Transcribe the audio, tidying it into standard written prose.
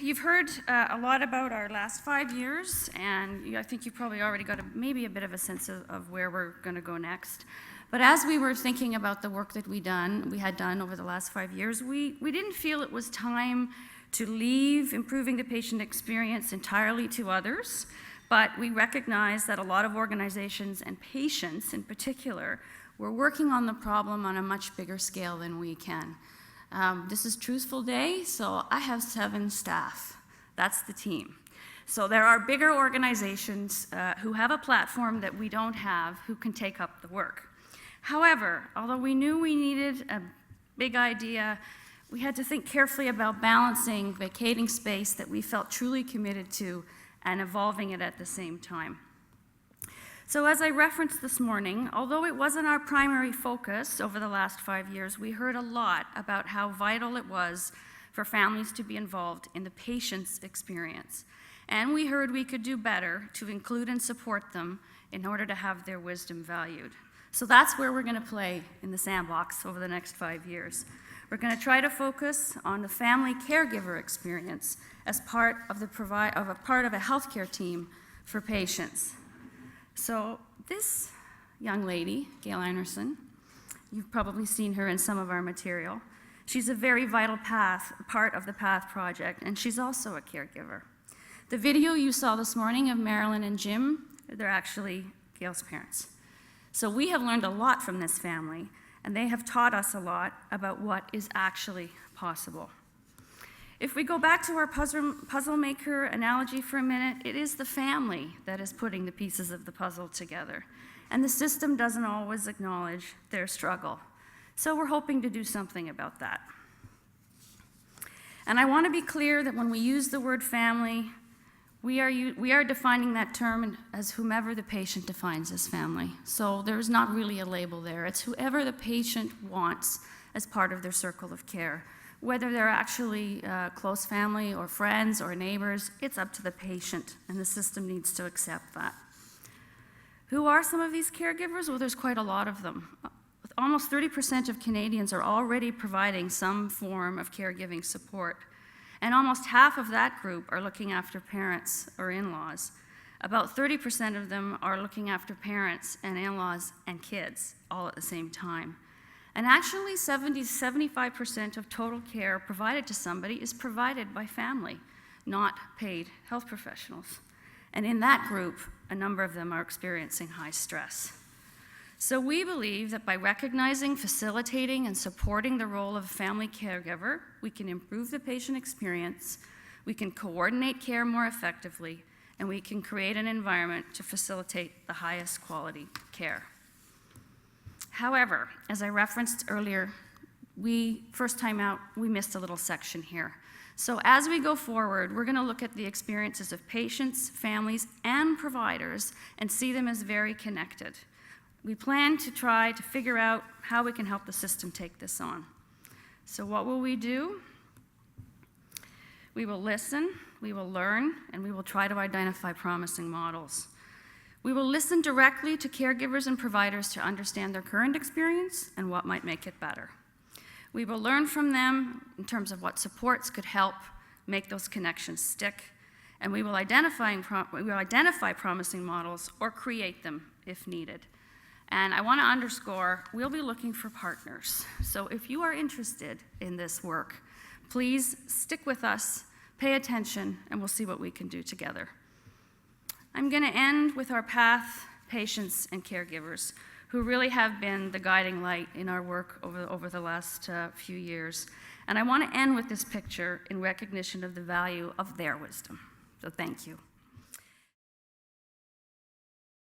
you've heard a lot about our last 5 years, and I think you probably already got maybe a bit of a sense of where we're going to go next. But as we were thinking about the work that we had done over the last 5 years, we didn't feel it was time to leave improving the patient experience entirely to others, but we recognized that a lot of organizations and patients in particular were working on the problem on a much bigger scale than we can. This is Truthful Day, so I have 7 staff. That's the team. So there are bigger organizations who have a platform that we don't have who can take up the work. However, although we knew we needed a big idea, we had to think carefully about balancing vacating space that we felt truly committed to and evolving it at the same time. So as I referenced this morning, although it wasn't our primary focus over the last 5 years, we heard a lot about how vital it was for families to be involved in the patient's experience. And we heard we could do better to include and support them in order to have their wisdom valued. So that's where we're going to play in the sandbox over the next 5 years. We're going to try to focus on the family caregiver experience as part of a healthcare team for patients. So this young lady, Gail Anderson, you've probably seen her in some of our material. She's a very vital part of the PATH project, and she's also a caregiver. The video you saw this morning of Marilyn and Jim, they're actually Gail's parents. So we have learned a lot from this family, and they have taught us a lot about what is actually possible. If we go back to our puzzle maker analogy for a minute, it is the family that is putting the pieces of the puzzle together, and the system doesn't always acknowledge their struggle. So we're hoping to do something about that. And I want to be clear that when we use the word family, we are defining that term as whomever the patient defines as family. So there's not really a label there. It's whoever the patient wants as part of their circle of care. Whether they're actually close family or friends or neighbors, it's up to the patient, and the system needs to accept that. Who are some of these caregivers? Well, there's quite a lot of them. Almost 30% of Canadians are already providing some form of caregiving support, and almost half of that group are looking after parents or in-laws. About 30% of them are looking after parents and in-laws and kids all at the same time. And actually, 75% of total care provided to somebody is provided by family, not paid health professionals. And in that group, a number of them are experiencing high stress. So we believe that by recognizing, facilitating, and supporting the role of a family caregiver, we can improve the patient experience, we can coordinate care more effectively, and we can create an environment to facilitate the highest quality care. However, as I referenced earlier, first time out, we missed a little section here. So as we go forward, we're going to look at the experiences of patients, families, and providers and see them as very connected. We plan to try to figure out how we can help the system take this on. So what will we do? We will listen, we will learn, and we will try to identify promising models. We will listen directly to caregivers and providers to understand their current experience and what might make it better. We will learn from them in terms of what supports could help make those connections stick, and we will identify promising models or create them if needed. And I want to underscore, we'll be looking for partners. So if you are interested in this work, please stick with us, pay attention, and we'll see what we can do together. I'm going to end with our PATH patients and caregivers, who really have been the guiding light in our work over the last few years. And I want to end with this picture in recognition of the value of their wisdom. So thank you.